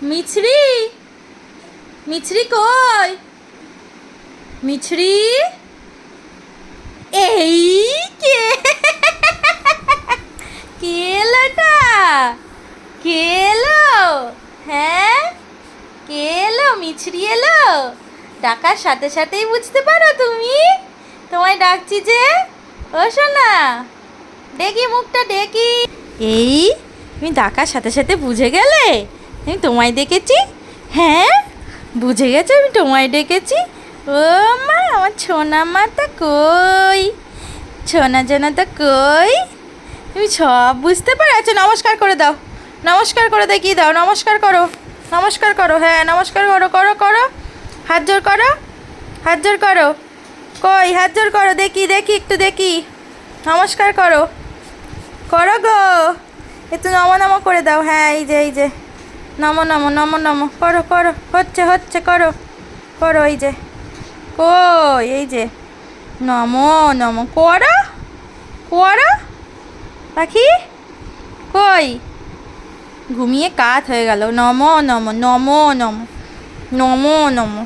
মিছরি, মিছরি কই? মিছরি, এই কে? কে এলোটা? কে এলো? হ্যাঁ, কে এলো? মিছরি এলো? ডাকার সাথে সাথেই বুঝতে পারো তুমি? তোমায় ডাকছি যে। ও সোনা, দেখি মুখটা দেখি। এই, তুমি ডাকার সাথে সাথে বুঝে গেলে আমি তোমায় ডেকেছি? হ্যাঁ, বুঝে গেছো আমি তোমায় ডেকেছি? ও মা, আমার ছোনা মাটা কই? ছোনা জানাটা কই? তুমি সব বুঝতে পারছো। নমস্কার করে দাও, নমস্কার করে দেখিয়ে দাও। নমস্কার করো, নমস্কার করো। হ্যাঁ, নমস্কার করো, করো করো। হাত জোর করো, হাত জোর করো। কই, হাত জোর করো, দেখি দেখি, একটু দেখি। নমস্কার করো, করো গো। একটু নমো নমো করে দাও। হ্যাঁ, এই যে এই যে, নমো নমো নমো নমো করো করো। হচ্ছে হচ্ছে, করো করো। এই যে, কই, এই যে, নমো নমো করো করো। পাখি কই? ঘুমিয়ে কাত হয়ে গেল। নমো নমো নমো নমো নমো নমো।